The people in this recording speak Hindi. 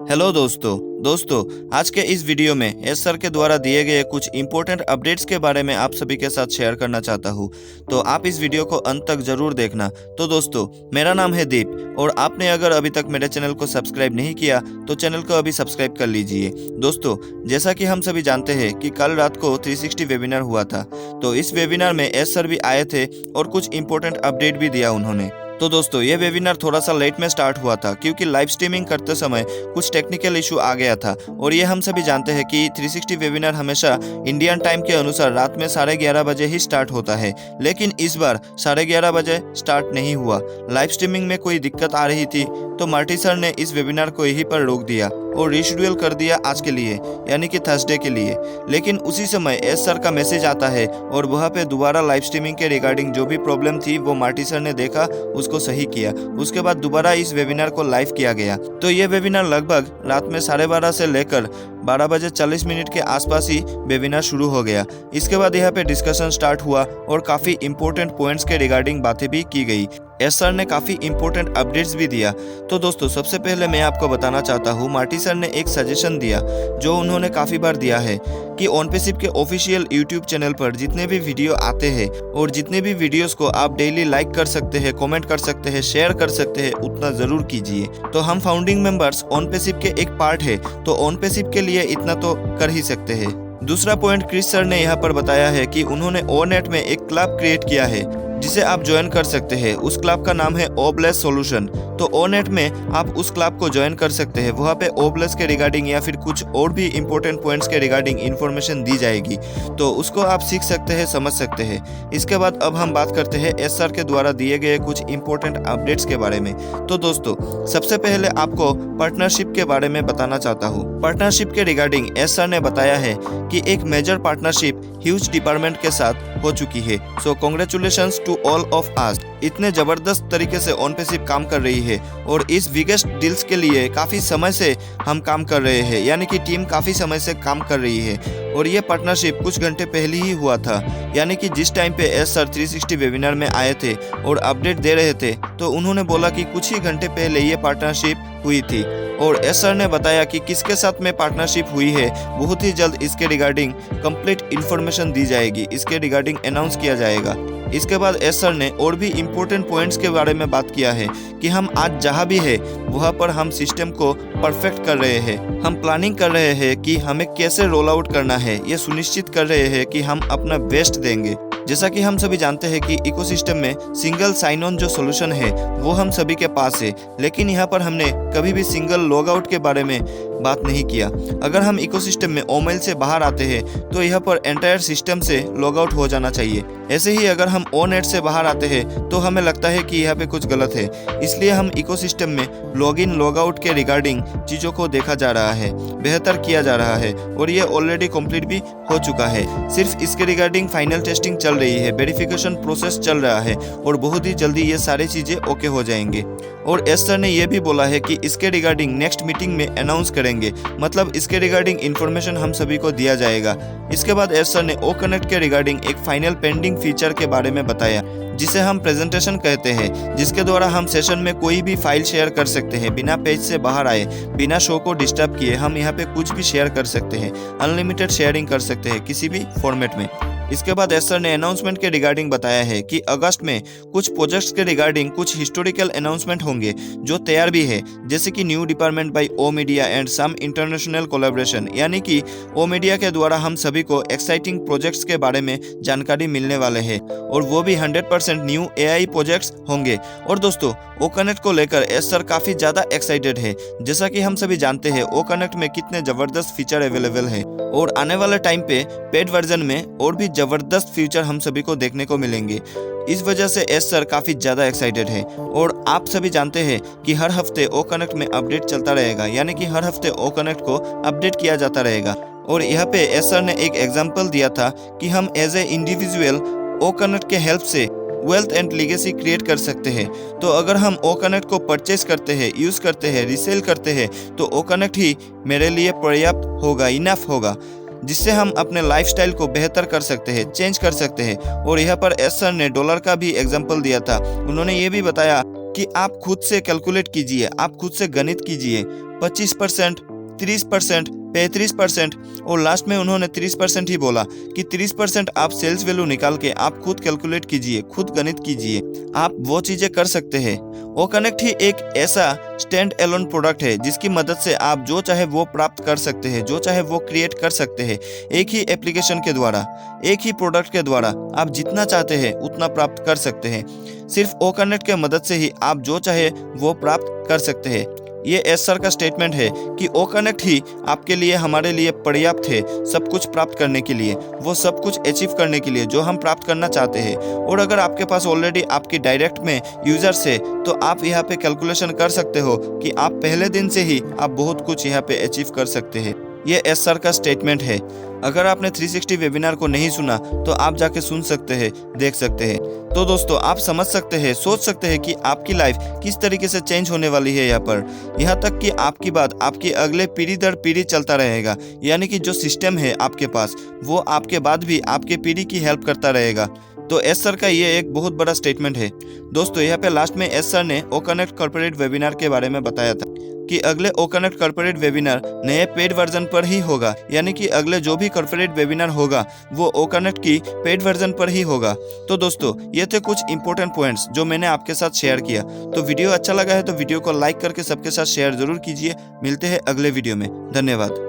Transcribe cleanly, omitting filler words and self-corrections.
हेलो दोस्तों आज के इस वीडियो में एस सर के द्वारा दिए गए कुछ इंपॉर्टेंट अपडेट्स के बारे में आप सभी के साथ शेयर करना चाहता हूँ। तो आप इस वीडियो को अंत तक जरूर देखना। तो दोस्तों, मेरा नाम है दीप और आपने अगर अभी तक मेरे चैनल को सब्सक्राइब नहीं किया तो चैनल को अभी सब्सक्राइब कर लीजिए। दोस्तों, जैसा कि हम सभी जानते हैं कि कल रात को 360 वेबिनार हुआ था, तो इस वेबिनार में एस सर भी आए थे और कुछ इंपॉर्टेंट अपडेट भी दिया उन्होंने। तो दोस्तों, ये वेबिनार थोड़ा सा लेट में स्टार्ट हुआ था क्योंकि लाइव स्ट्रीमिंग करते समय कुछ टेक्निकल इशू आ गया था। और ये हम सभी जानते हैं कि 360 वेबिनार हमेशा इंडियन टाइम के अनुसार रात में 11:30 बजे ही स्टार्ट होता है, लेकिन इस बार 11:30 बजे स्टार्ट नहीं हुआ। लाइव स्ट्रीमिंग में कोई दिक्कत आ रही थी तो मार्टी सर ने इस वेबिनार को यहीं पर रोक दिया और रीशेड्यूल कर दिया आज के लिए, यानी कि थर्सडे के लिए। लेकिन उसी समय एस सर का मैसेज आता है और वहाँ पे दोबारा लाइव स्ट्रीमिंग के रिगार्डिंग जो भी प्रॉब्लम थी वो मार्टी सर ने देखा, उसको सही किया। उसके बाद दोबारा इस वेबिनार को लाइव किया गया। तो ये वेबिनार लगभग रात में 12:30 से लेकर 12:40 के आसपास ही वेबिनार शुरू हो गया। इसके बाद यहाँ पे डिस्कशन स्टार्ट हुआ और काफ़ी इंपॉर्टेंट पॉइंट्स के रिगार्डिंग बातें भी की गई। एस सर ने काफ़ी इंपॉर्टेंट अपडेट्स भी दिया। तो दोस्तों, सबसे पहले मैं आपको बताना चाहता हूँ, मार्टी सर ने एक सजेशन दिया जो उन्होंने काफ़ी बार दिया है कि ऑनपेसिव के ऑफिशियल यूट्यूब चैनल पर जितने भी वीडियो आते हैं और जितने भी वीडियोस को आप डेली लाइक कर सकते हैं, कमेंट कर सकते हैं, शेयर कर सकते हैं, उतना ज़रूर कीजिए। तो हम फाउंडिंग मेंबर्स ऑनपेसिव के एक पार्ट है, तो ऑनपेसिव के लिए इतना तो कर ही सकते हैं। दूसरा पॉइंट क्रिस सर ने यहाँ पर बताया है कि उन्होंने ओनेट में एक क्लब क्रिएट किया है जिसे आप ज्वाइन कर सकते हैं। उस क्लब का नाम है ओब्लेस सॉल्यूशन। तो ओनेट में आप उस क्लब को ज्वाइन कर सकते हैं। वहाँ पे ओब्लेस के रिगार्डिंग या फिर कुछ और भी इंपॉर्टेंट पॉइंट्स के रिगार्डिंग इन्फॉर्मेशन दी जाएगी, तो उसको आप सीख सकते हैं, समझ सकते हैं। इसके बाद अब हम बात करते हैं एस सर के द्वारा दिए गए कुछ इंपॉर्टेंट अपडेट्स के बारे में। तो दोस्तों, सबसे पहले आपको पार्टनरशिप के बारे में बताना चाहता हूँ। पार्टनरशिप के रिगार्डिंग एस सर ने बताया है कि एक मेजर पार्टनरशिप ह्यूज डिपार्टमेंट के साथ हो चुकी है। So congratulations to all of us. इतने जबरदस्त तरीके से ऑनपेसिव काम कर रही है और इस बिगेस्ट डील्स के लिए काफ़ी समय से हम काम कर रहे हैं, यानी कि टीम काफ़ी समय से काम कर रही है। और ये पार्टनरशिप कुछ घंटे पहले ही हुआ था, यानी कि जिस टाइम पे एस सर 360 वेबिनार में आए थे और अपडेट दे रहे थे, तो उन्होंने बोला कि कुछ ही घंटे पहले ये पार्टनरशिप हुई थी। और एस सर ने बताया कि किसके साथ में पार्टनरशिप हुई है, बहुत ही जल्द इसके रिगार्डिंग कंप्लीट इन्फॉर्मेशन दी जाएगी, इसके रिगार्डिंग अनाउंस किया जाएगा। इसके बाद एस सर ने और भी इम्पोर्टेंट पॉइंट्स के बारे में बात किया है कि हम आज जहाँ भी है वहाँ पर हम सिस्टम को परफेक्ट कर रहे हैं। हम प्लानिंग कर रहे हैं कि हमें कैसे रोल आउट करना है, ये सुनिश्चित कर रहे हैं कि हम अपना बेस्ट देंगे। जैसा कि हम सभी जानते हैं कि इकोसिस्टम में सिंगल साइन ऑन जो सोल्यूशन है वो हम सभी के पास है, लेकिन यहाँ पर हमने कभी भी सिंगल लॉग आउट के बारे में बात नहीं किया। अगर हम इकोसिस्टम में ओमेल से बाहर आते हैं तो यहाँ पर एंटायर सिस्टम से लॉग आउट हो जाना चाहिए। ऐसे ही अगर हम ओनेट से बाहर आते हैं तो हमें लगता है कि यहाँ पे कुछ गलत है, इसलिए हम इकोसिस्टम में लॉग इन लॉग आउट के रिगार्डिंग चीज़ों को देखा जा रहा है, बेहतर किया जा रहा है और ये ऑलरेडी कंप्लीट भी हो चुका है। सिर्फ इसके रिगार्डिंग फाइनल टेस्टिंग चल रही है, वेरिफिकेशन प्रोसेस चल रहा है और बहुत ही जल्दी ये सारी चीज़ें ओके हो जाएंगे। और एस सर ने यह भी बोला है कि इसके रिगार्डिंग नेक्स्ट मीटिंग में अनाउंस करेंगे, मतलब इसके रिगार्डिंग इन्फॉर्मेशन हम सभी को दिया जाएगा। इसके बाद एस सर ने ओ कनेक्ट के रिगार्डिंग एक फाइनल पेंडिंग फीचर के बारे में बताया, जिसे हम प्रेजेंटेशन कहते हैं, जिसके द्वारा हम सेशन में कोई भी फाइल शेयर कर सकते हैं बिना पेज से बाहर आए, बिना शो को डिस्टर्ब किए। हम यहाँ पे कुछ भी शेयर कर सकते हैं, अनलिमिटेड शेयरिंग कर सकते हैं किसी भी फॉर्मेट में। इसके बाद एस सर ने अनाउंसमेंट के रिगार्डिंग बताया है कि अगस्त में कुछ प्रोजेक्ट्स के रिगार्डिंग कुछ हिस्टोरिकल अनाउंसमेंट होंगे जो तैयार भी है, जैसे कि new department by uh media and some international collaboration, यानी कि ओ मीडिया के द्वारा हम सभी को एक्साइटिंग प्रोजेक्ट्स के बारे में जानकारी मिलने वाले हैं और वो भी 100% न्यू एआई प्रोजेक्ट्स होंगे। और दोस्तों, ओ कनेक्ट को लेकर एस सर काफ़ी ज़्यादा एक्साइटेड है। जैसा कि हम सभी जानते हैं ओ कनेक्ट में कितने ज़बरदस्त फीचर अवेलेबल है और आने वाले टाइम पे पेड वर्जन में और भी ज़बरदस्त फीचर हम सभी को देखने को मिलेंगे। इस वजह से एस सर काफ़ी ज़्यादा एक्साइटेड है। और आप सभी जानते हैं कि हर हफ्ते ओ कनेक्ट में अपडेट चलता रहेगा, यानी कि हर हफ्ते ओ कनेक्ट को अपडेट किया जाता रहेगा। और यहाँ पे एस सर ने एक एग्जाम्पल दिया था कि हम as a individual uh connect के हेल्प से वेल्थ एंड लीगेसी क्रिएट कर सकते हैं। तो अगर हम ओ कनेक्ट को परचेज करते हैं, यूज़ करते हैं, रीसेल करते हैं, तो ओ कनेक्ट ही मेरे लिए पर्याप्त होगा, इनफ होगा। जिससे हम अपने लाइफस्टाइल को बेहतर कर सकते हैं, चेंज कर सकते हैं। और यहाँ पर एस सर ने डॉलर का भी एग्जाम्पल दिया था। उन्होंने ये भी बताया कि आप खुद से कैलकुलेट कीजिए, आप खुद से गणित कीजिए। 25%, 30%, 35% और लास्ट में उन्होंने 30% ही बोला कि 30% आप सेल्स वैल्यू निकाल के आप खुद कैलकुलेट कीजिए, खुद गणित कीजिए। आप वो चीज़ें कर सकते हैं। ओ कनेक्ट ही एक ऐसा स्टैंड एलोन प्रोडक्ट है जिसकी मदद से आप जो चाहे वो प्राप्त कर सकते हैं, जो चाहे वो क्रिएट कर सकते हैं। एक ही एप्लीकेशन के द्वारा, एक ही प्रोडक्ट के द्वारा आप जितना चाहते हैं उतना प्राप्त कर सकते हैं। सिर्फ ओ कनेक्ट के मदद से ही आप जो चाहे वो प्राप्त कर सकते हैं। ये एस सर का स्टेटमेंट है कि ओ कनेक्ट ही आपके लिए, हमारे लिए पर्याप्त है सब कुछ प्राप्त करने के लिए, वो सब कुछ अचीव करने के लिए जो हम प्राप्त करना चाहते हैं। और अगर आपके पास ऑलरेडी आपकी डायरेक्ट में यूजर्स है तो आप यहाँ पे कैलकुलेशन कर सकते हो कि आप पहले दिन से ही आप बहुत कुछ यहाँ पे अचीव कर सकते हैं। ये एस सर का स्टेटमेंट है। अगर आपने 360 वेबिनार को नहीं सुना तो आप जाके सुन सकते हैं, देख सकते हैं। तो दोस्तों आप समझ सकते हैं, सोच सकते हैं कि आपकी लाइफ किस तरीके से चेंज होने वाली है यहाँ तक कि आपकी बात आपकी अगले पीढ़ी दर पीढ़ी चलता रहेगा। यानी कि जो सिस्टम है आपके पास वो आपके बाद भी आपके पीढ़ी की हेल्प करता रहेगा। तो एस सर का ये एक बहुत बड़ा स्टेटमेंट है। दोस्तों यहाँ पे लास्ट में एस सर ने ओ कनेक्ट कॉर्पोरेट वेबिनार के बारे में बताया था कि अगले ओ कनेक्ट कॉर्पोरेट वेबिनार नए पेड वर्जन पर ही होगा। यानी कि अगले जो भी कॉर्पोरेट वेबिनार होगा वो ओ कनेक्ट की पेड वर्जन पर ही होगा। तो दोस्तों ये थे कुछ इंपॉर्टेंट पॉइंट्स जो मैंने आपके साथ शेयर किया। तो वीडियो अच्छा लगा है तो वीडियो को लाइक करके सबके साथ शेयर जरूर कीजिए। मिलते हैं अगले वीडियो में। धन्यवाद।